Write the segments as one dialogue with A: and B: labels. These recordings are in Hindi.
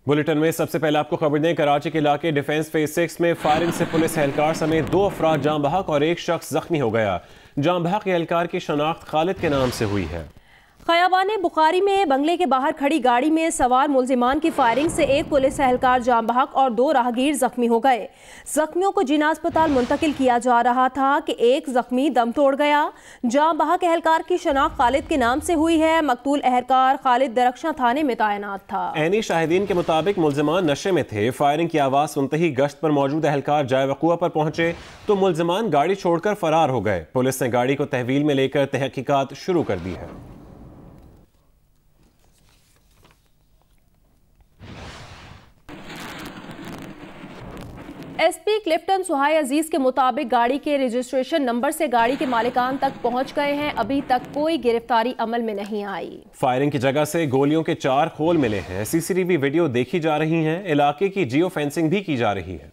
A: बुलेटिन में सबसे पहले आपको खबर दें, कराची के इलाके डिफेंस फेज 6 में फायरिंग से पुलिस एहलकार समेत 2 अफराद जाँ बहक और 1 शख्स जख्मी हो गया। जाँ बहक एहलकार की शनाख्त खालिद के नाम से हुई है।
B: खयाबान बुखारी में बंगले के बाहर खड़ी गाड़ी में सवार मुलजिमान की फायरिंग से 1 पुलिस एहलकार जाँ बहक और 2 राहगीर जख्मी हो गए। जख्मियों को जिना अस्पताल मुंतकिल किया जा रहा था कि एक जख्मी दम तोड़ गया। जाँ बहक एहलकार की शनाख्त खालिद के नाम से हुई है। मकतूल एहलकार खालिद दरख्शां थाने में तैनात था।
A: ऐनी शाहिदीन के मुताबिक मुलजिमान नशे में थे। फायरिंग की आवाज सुनते ही गश्त पर मौजूद एहलकार जाए वक़ुआ पर पहुंचे तो मुलजिमान गाड़ी छोड़कर फरार हो गए। पुलिस ने गाड़ी को तहवील में लेकर तहकीकात शुरू कर दी है।
B: एसपी क्लिफ्टन सुहाय अजीज के मुताबिक गाड़ी के रजिस्ट्रेशन नंबर से गाड़ी के मालिकान तक पहुंच गए हैं। अभी तक कोई गिरफ्तारी अमल में नहीं आई।
A: फायरिंग की जगह से गोलियों के 4 खोल मिले हैं। सीसीटीवी वीडियो देखी जा रही हैं। इलाके की जियो फेंसिंग भी की जा रही है।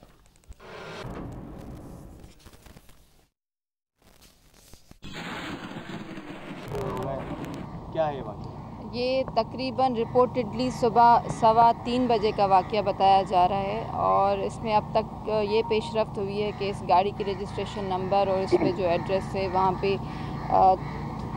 C: क्या है वाक़या?
D: ये तकरीबन रिपोर्टेडली सुबह 3:15 बजे का वाक़या बताया जा रहा है और इसमें अब तक ये पेशरफ्त हुई है कि इस गाड़ी की रजिस्ट्रेशन नंबर और इस पे जो एड्रेस है वहाँ पे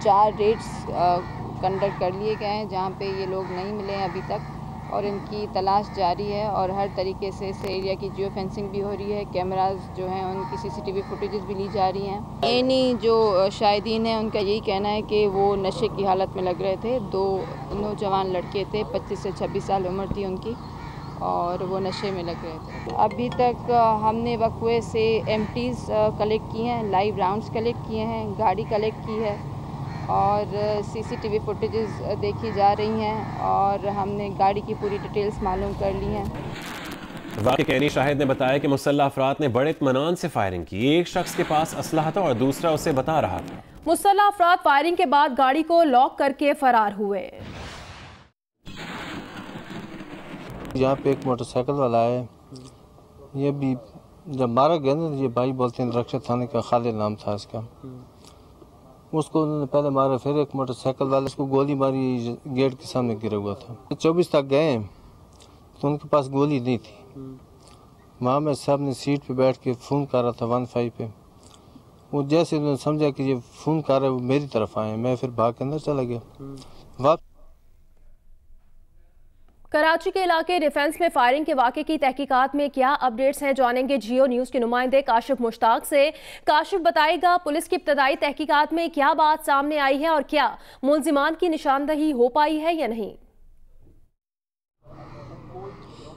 D: 4 रेड्स कंडक्ट कर लिए गए हैं जहाँ पे ये लोग नहीं मिले हैं अभी तक और इनकी तलाश जारी है और हर तरीके से इस एरिया की जियो फेंसिंग भी हो रही है। कैमराज जो हैं उनकी सीसीटीवी फुटेजेस भी ली जा रही हैं। इन्हीं जो शाहिदीन हैं उनका यही कहना है कि वो नशे की हालत में लग रहे थे। 2 नौजवान लड़के थे, 25 से 26 साल उम्र थी उनकी और वो नशे में लग रहे थे। अभी तक हमने वक़्वे से एम्प्टीज़ कलेक्ट किए हैं, लाइव राउंड्स कलेक्ट किए हैं, गाड़ी कलेक्ट की है और सीसीटीवी फुटेजेस देखी जा रही हैं और हमने गाड़ी की पूरी डिटेल्स मालूम कर ली हैं।
A: वाक़ई के ऐनी शाहिद ने बताया कि मुसल्लह अफराद ने बड़े इत्मीनान से फायरिंग की। एक शख्स के पास असलहा था और दूसरा उसे बता रहा था।
B: मुसल्लह अफराद फायरिंग के बाद गाड़ी को लॉक करके फरार हुए।
C: यहाँ पे एक मोटरसाइकिल वाला है, ये भी जब मारा गया ना, ये भाई बोलते हैं रक्षा थाने का खालिद नाम था इसका। उसको उन्होंने पहले मारा, फिर एक मोटरसाइकिल वाले उसको गोली मारी, गेट के सामने गिरा हुआ था। 24 तक गए तो उनके पास गोली नहीं थी। वहाँ में साहब ने सीट पे बैठ के फ़ोन कर रहा था 15 पे। वो जैसे उन्होंने समझा कि ये फ़ोन कर रहा है वो मेरी तरफ आए, मैं फिर भाग के अंदर चला गया।
B: कराची के इलाके डिफेंस में फायरिंग के वाक़े की तहकीकात में क्या अपडेट्स हैं, जानेंगे जियो न्यूज़ के नुमाइंदे काशिफ मुश्ताक से। काशिफ बताएगा पुलिस की इब्तदाई तहकीकात में क्या बात सामने आई है और क्या मुलजिमान की निशानदही हो पाई है या नहीं।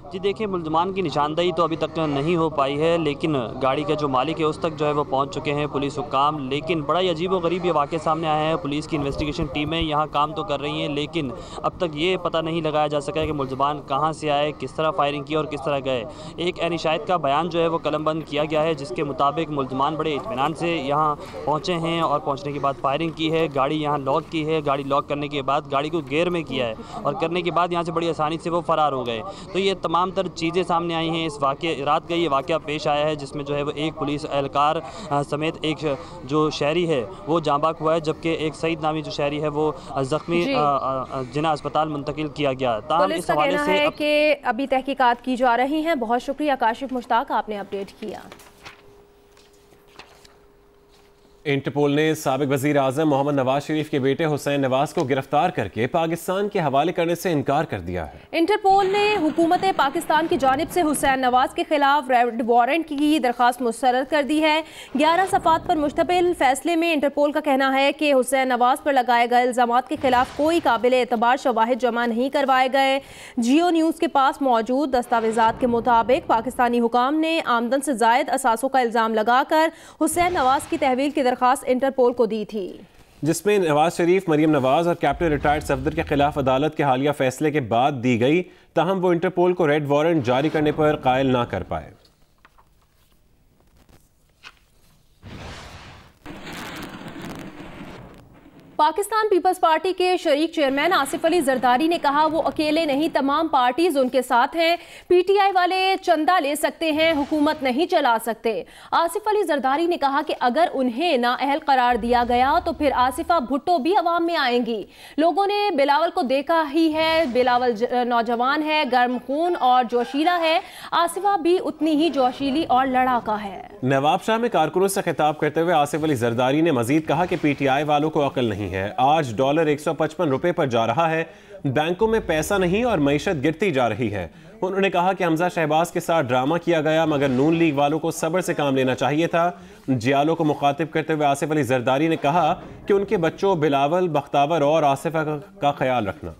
E: जी देखिए, मुलजमान की निशानदही तो अभी तक नहीं हो पाई है, लेकिन गाड़ी का जो मालिक है उस तक जो है वो पहुंच चुके हैं पुलिस हुक्काम। लेकिन बड़ा ही अजीब व गरीब ये वाक़या सामने आया है। पुलिस की इन्वेस्टिगेशन टीमें यहाँ काम तो कर रही हैं, लेकिन अब तक ये पता नहीं लगाया जा सका है कि मुलजमान कहाँ से आए, किस तरह फायरिंग की और किस तरह गए। एक ऐनी शाहिद का बयान जो है वो कलमबंद किया गया है, जिसके मुताबिक मुलजमान बड़े इत्मीनान से यहाँ पहुँचे हैं और पहुँचने के बाद फायरिंग की है। गाड़ी यहाँ लॉक की है, गाड़ी लॉक करने के बाद गाड़ी को गेयर में किया है और करने के बाद यहाँ से बड़ी आसानी से वो फ़रार हो गए। तो ये तमाम तर चीज़ें सामने आई हैं। इस वाक़े रात का ये वाक़या पेश आया है, जिसमें जो है वो एक पुलिस एहलकार समेत एक जो शहरी है वो जाँ बहक हुआ है, जबकि एक सईद नामी जो शहरी है वो ज़ख्मी जिना अस्पताल मुंतकिल किया गया। ताहम इस हवाले से
B: है कि अभी तहकीकात की जा रही हैं। बहुत शुक्रिया काशिफ मुश्ताक, आपने अपडेट किया।
A: इंटरपोल ने साबिक वज़ीर आज़म मोहम्मद नवाज शरीफ के बेटे हुसैन नवाज को गिरफ्तार करके पाकिस्तान के हवाले करने से इनकार कर दिया है।
B: इंटरपोल ने हुकूमत पाकिस्तान की जानिब से हुसैन नवाज के खिलाफ रेड वारंट की दरख्वास्त मुस्तरद कर दी है। 11 सफ़ात पर मुश्तमिल फैसले में इंटरपोल का कहना है कि हुसैन नवाज पर लगाए गए इल्ज़ामात के खिलाफ कोई काबिल एतबार शवाहिद जमा नहीं करवाए गए। जियो न्यूज़ के पास मौजूद दस्तावेज़ात के मुताबिक पाकिस्तानी हुकाम ने आमदन से ज़ायद असासों का इल्ज़ाम लगाकर हुसैन नवाज की तहवील की दरख्वास्त इंटरपोल को दी थी,
A: जिसमें नवाज शरीफ, मरियम नवाज और कैप्टन रिटायर्ड सफदर के खिलाफ अदालत के हालिया फैसले के बाद दी गई। ताहम वो इंटरपोल को रेड वारंट जारी करने पर कायल ना कर पाए।
B: पाकिस्तान पीपल्स पार्टी के शरीक चेयरमैन आसिफ अली जरदारी ने कहा वो अकेले नहीं, तमाम पार्टीज उनके साथ हैं। पीटीआई वाले चंदा ले सकते हैं, हुकूमत नहीं चला सकते। आसिफ अली जरदारी ने कहा कि अगर उन्हें नाअहल करार दिया गया तो फिर आसिफा भुट्टो भी अवाम में आएंगी। लोगों ने बिलावल को देखा ही है, बिलावल नौजवान है, गर्म खून और जोशीला है। आसिफा भी उतनी ही जोशीली और लड़ाका है।
A: नवाब शाह में कारकुनों से खिताब करते हुए आसिफ अली जरदारी ने मजीद कहा कि पीटीआई वालों को अकल नहीं है। आज डॉलर 155 रुपए पर जा रहा है, बैंकों में पैसा नहीं और मईशत गिरती जा रही है। उन्होंने कहा कि हमजा शहबाज के साथ ड्रामा किया गया, मगर नून लीग वालों को सब्र से काम लेना चाहिए था। जियालों को मुखातिब करते हुए आसिफ अली जरदारी ने कहा कि उनके बच्चों बिलावल, बख्तावर और आसिफा का ख्याल रखना।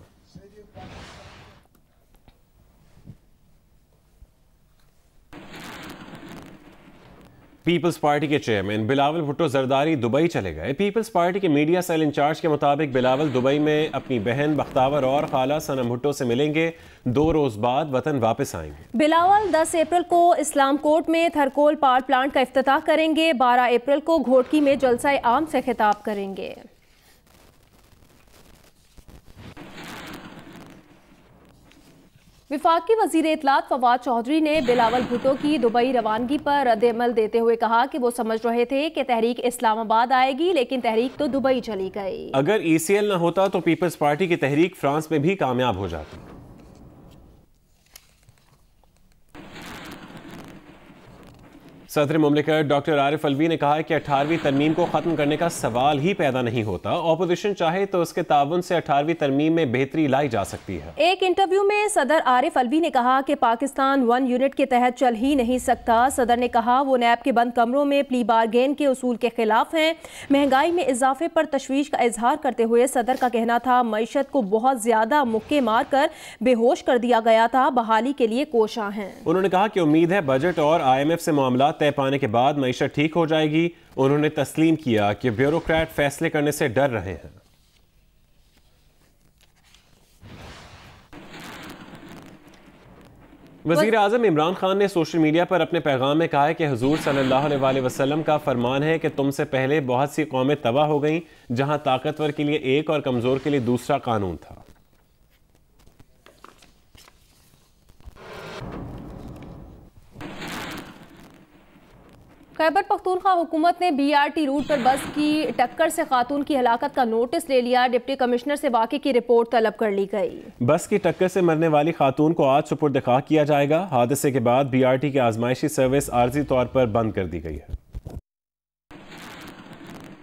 A: पीपल्स पार्टी के चेयरमैन बिलावल भुट्टो जरदारी दुबई चले गए। पीपल्स पार्टी के मीडिया सेल इंचार्ज के मुताबिक बिलावल दुबई में अपनी बहन बख्तावर और खाला सनम भुट्टो से मिलेंगे। 2 रोज बाद वतन वापस आएंगे।
B: बिलावल 10 अप्रैल को इस्लाम कोर्ट में थरकोल पावर प्लांट का इफ्तिताह करेंगे। 12 अप्रैल को घोटकी में जलसा आम से खिताब करेंगे। विफाकी वजीर इत्तलात फवाद चौधरी ने बिलावल भुट्टो की दुबई रवानगी पर रद्द-ए-अमल देते हुए कहा कि वो समझ रहे थे कि तहरीक इस्लामाबाद आएगी, लेकिन तहरीक तो दुबई चली गई।
A: अगर ECL न होता तो पीपल्स पार्टी की तहरीक फ्रांस में भी कामयाब हो जाती। सदर मुमलिकत डॉक्टर आरिफ अलवी ने कहा है कि 18वीं तरमीम को खत्म करने का सवाल ही पैदा नहीं होता। ऑपोजिशन चाहे तो उसके ताउन से 18वीं तरमीम में बेहतरी लाई जा सकती है।
B: एक इंटरव्यू में सदर आरिफ अलवी ने कहा कि पाकिस्तान 1 यूनिट के तहत चल ही नहीं सकता। सदर ने कहा वो नैब के बंद कमरों में प्ली बारगेन के उसूल के खिलाफ हैं। महंगाई में इजाफे पर तशवीश का इजहार करते हुए सदर का कहना था मईशत को बहुत ज्यादा मुक्के मार कर बेहोश कर दिया गया था, बहाली के लिए कोशां हैं।
A: उन्होंने कहा कि उम्मीद है बजट और IMF से मामला तय पाने के बाद मईशत ठीक हो जाएगी। उन्होंने तस्लीम किया कि ब्यूरोक्रेट फैसले करने से डर रहे हैं। वज़ीर आज़म इमरान खान ने सोशल मीडिया पर अपने पैगाम में कहा है कि हुजूर सल्लल्लाहु अलैहि वसल्लम का फरमान है कि तुमसे पहले बहुत सी कौमें तबाह हो गईं, जहां ताकतवर के लिए एक और कमजोर के लिए दूसरा कानून था।
B: खैबर पख्तूनख्वा हुकूमत ने BRT रूट पर बस की टक्कर से खातून की हलाकत का नोटिस ले लिया। डिप्टी कमिश्नर से वाक़े की रिपोर्ट तलब कर ली गई।
A: बस की टक्कर से मरने वाली खातून को आज सुपुर्द खाक किया जाएगा। हादसे के बाद BRT की आजमाइशी सर्विस आर्जी तौर पर बंद कर दी गई है।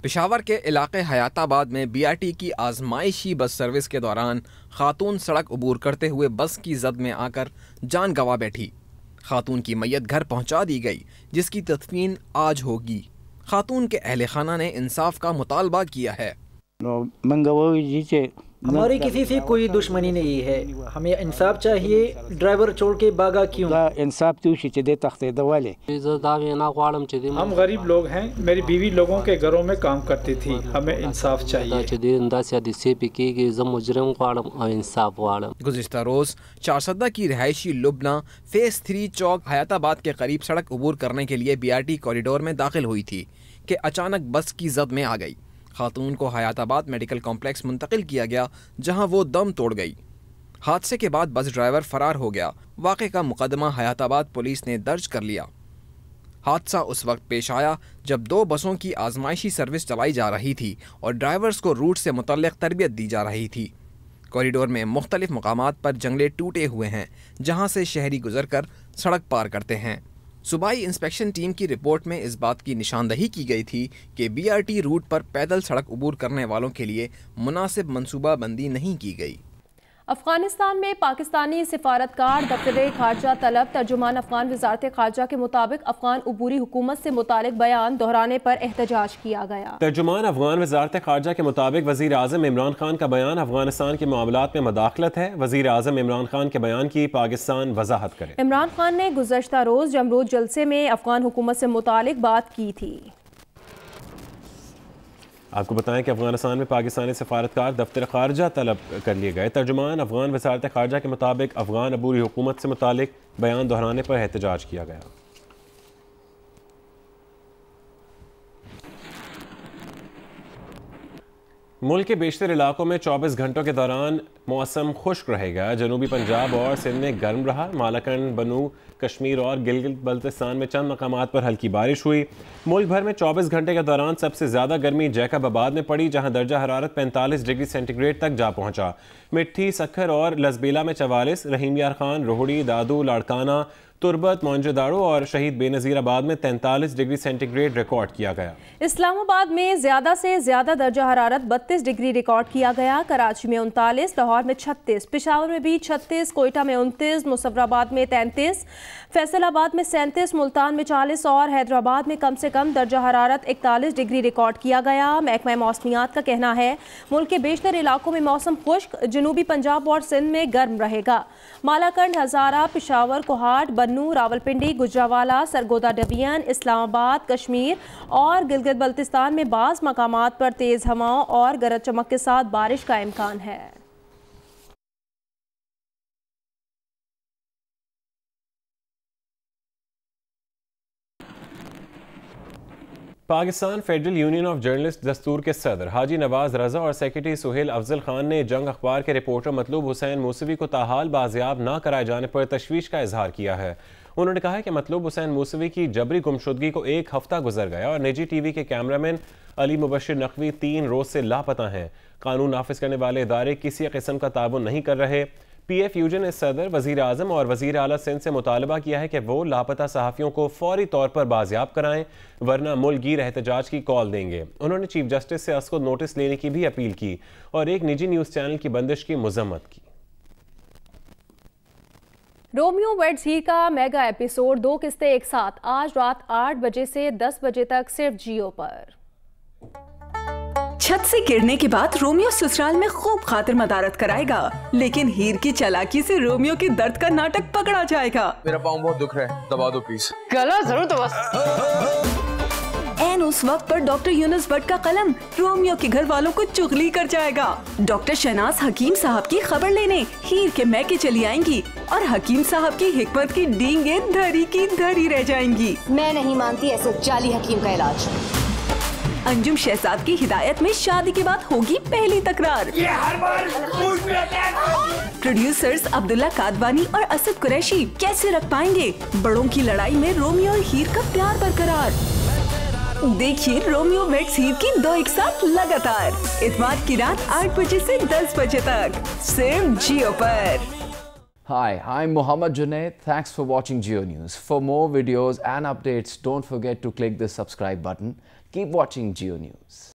F: पेशावर के इलाके हयाताबाद में BRT की आजमाइशी बस सर्विस के दौरान खातून सड़क अबूर करते हुए बस की जद में आकर जान गंवा बैठी। खातून की मैयत घर पहुंचा दी गई, जिसकी तदफीन आज होगी। खातून के अहले खाना ने इंसाफ का मुतालबा किया है।
G: हमारी किसी से कोई दुश्मनी नहीं है, हमें इंसाफ चाहिए। ड्राइवर छोड़ के भागा क्यों?
H: हम गरीब लोग हैं, मेरी बीवी लोगों के घरों में काम करती थी, हमें इंसाफ चाहिए।
F: गुज़िश्ता रोज चारसद्दा की रिहायशी लुबना फेस 3 चौक हयाताबाद के करीब सड़क अबूर करने के लिए BRT कॉरिडोर में दाखिल हुई थी कि अचानक बस की जद में आ गई। खातून को हयाताबाद मेडिकल कॉम्प्लेक्स मुंतकिल किया गया, जहां वो दम तोड़ गई। हादसे के बाद बस ड्राइवर फरार हो गया। वाक़े का मुकदमा हयाताबाद पुलिस ने दर्ज कर लिया। हादसा उस वक्त पेश आया जब 2 बसों की आजमाइशी सर्विस चलाई जा रही थी और ड्राइवर्स को रूट से मुतल्लिक़ तरबियत दी जा रही थी। कॉरिडोर में मुख्तलिफ मकामात पर जंगले टूटे हुए हैं, जहाँ से शहरी गुजर कर सड़क पार करते हैं। सूबाई इंस्पेक्शन टीम की रिपोर्ट में इस बात की निशानदही की गई थी कि BRT रूट पर पैदल सड़क अबूर करने वालों के लिए मुनासिब मनसूबा बंदी नहीं की गई।
B: अफगानिस्तान में पाकिस्तानी सिफारतकार दफ्तर खारजा तलब तर्जुमान अफगान वजारत खारजा के मुताबिक अफगान अबूरी हुकूमत से मुतालिक बयान दोहराने पर एहतजाज किया गया।
A: तर्जुमान अफगान वजारत खारजा के मुताबिक वज़ीर आज़म इमरान खान का बयान अफगानिस्तान के मामलात में मदाखलत है। वज़ीर आज़म इमरान खान के बयान की पाकिस्तान वजाहत करे।
B: इमरान खान ने गुज़श्ता रोज जमरूद जलसे में अफगान हुकूमत से मुतालिक बात की थी।
A: आपको बताएं कि अफगानिस्तान में पाकिस्तानी सफारतकार दफ्तर खारजा तलब कर लिए गए। तर्जुमान अफगान वजारत खारजा के मुताबिक अफगान अबूरी हुकूमत से मुतालिक बयान दोहराने पर एहतजाज किया गया। मुल्क के बेशतर इलाकों में 24 घंटों के दौरान मौसम खुश्क रहेगा। जनूबी पंजाब और सिंध में गर्म रहा। मालाकंड, बनू, कश्मीर और गिलगित बल्तिस्तान में चंद मकामात पर हल्की बारिश हुई। मुल्क भर में 24 घंटे के दौरान सबसे ज़्यादा गर्मी जैकबाबाद में पड़ी, जहां दर्जा हरारत 45 डिग्री सेंटीग्रेड तक जा पहुंचा। मिट्टी, सखर और लसबेला में 44, रहीम यार खान, रोहड़ी, दादू, लाड़काना, तुरबत, मोइंजोदाड़ो और शहीद बेनज़ीराबाद में 43 डिग्री सेंटीग्रेड रिकॉर्ड किया गया।
B: इस्लामाबाद में ज़्यादा से ज़्यादा दर्जा हरारत 32 डिग्री रिकॉर्ड किया गया। कराची में 39, लाहौर में 36, पेशावर में भी 36, कोयटा में 29, मुजफ्फराबाद में 33, फैसलाबाद में 37, मुल्तान में 40 और हैदराबाद में कम से कम दर्जा हरारत 41 डिग्री रिकॉर्ड किया गया। महकमा मौसमियात का कहना है मुल्क के बेशतर इलाकों में मौसम खुश्क, जनूबी पंजाब और सिंध में गर्म रहेगा। मालाकंड, हज़ारा, पेशावर, कोहाट, बन्नू, रावलपिंडी, गुजरावाला, सरगोदा डिवीजन, इस्लामाबाद, कश्मीर और गिलगित बल्तिस्तान में बाज़ मकामात पर तेज़ हवाओं और गरज चमक के साथ बारिश का इम्कान है।
A: Pakistan federal union of journalist दस्तूर के सदर हाजी नवाज रजा और सेक्रेटरी सुहेल अफजल खान ने जंग अखबार के रिपोर्टर मतलूब हुसैन मूसवी को ताहाल बाजियाब न कराए जाने पर तशवीश का इजहार किया है। उन्होंने कहा है कि मतलूब हुसैन मूसवी की जबरी गुमशुदगी को 1 हफ्ता गुजर गया और निजी टीवी के कैमरामैन अली मुबशिर नकवी 3 रोज से लापता हैं। कानून नाफिज करने वाले इदारे किसी किस्म का ताबुन नहीं कर रहे। PFUJ ने सदर, वजीर आजम और वजीर आला सिंध से मुतालबा किया है कि वो लापता सहाफ़ियों को फौरी तौर पर बाजियाब कराएं, वरना मुल्क गिर एहतजाज की कॉल देंगे। उन्होंने चीफ जस्टिस से असको नोटिस लेने की भी अपील की और एक निजी न्यूज़ चैनल की बंदिश की मजम्मत की।
B: रोमियो वेड्स हीर का मेगा एपिसोड 2 किस्तें एक साथ आज रात 8 बजे से 10 बजे तक सिर्फ जियो पर।
I: छत से गिरने के बाद रोमियो ससुराल में खूब खातिर मदारत कराएगा, लेकिन हीर की चालाकी से रोमियो के दर्द का नाटक पकड़ा जाएगा।
J: मेरा पाँव बहुत दुख रहा है, दबा दो प्लीज।
I: गला जरूर दबा। एन उस वक्त पर डॉक्टर यूनुस भट्ट का कलम रोमियो के घर वालों को चुगली कर जाएगा। डॉक्टर शहनाज हकीम साहब की खबर लेने हीर के मैके चली आएंगी और हकीम साहब की हिकमत की डींगे धरी की धरी रह जाएंगी।
K: मैं नहीं मानती ऐसे जाली हकीम का इलाज।
I: अंजुम शहजाद की हिदायत में शादी के बाद होगी पहली तकरार।
L: ये हर बार
I: प्रोड्यूसर्स अब्दुल्ला कादवानी और असद कुरैशी कैसे रख पाएंगे बड़ों की लड़ाई में रोमियो और हीर का प्यार बरकरार। देखिए रोमियो वेड्स हीर की 2 एक साथ लगातार इतवार की रात 8 बजे से 10 बजे तक सिर्फ जियो पर।
M: Hi, I'm Mohammad Junaid. Thanks for watching Geo News. For more videos and updates, don't forget to click the subscribe button. Keep watching Geo News.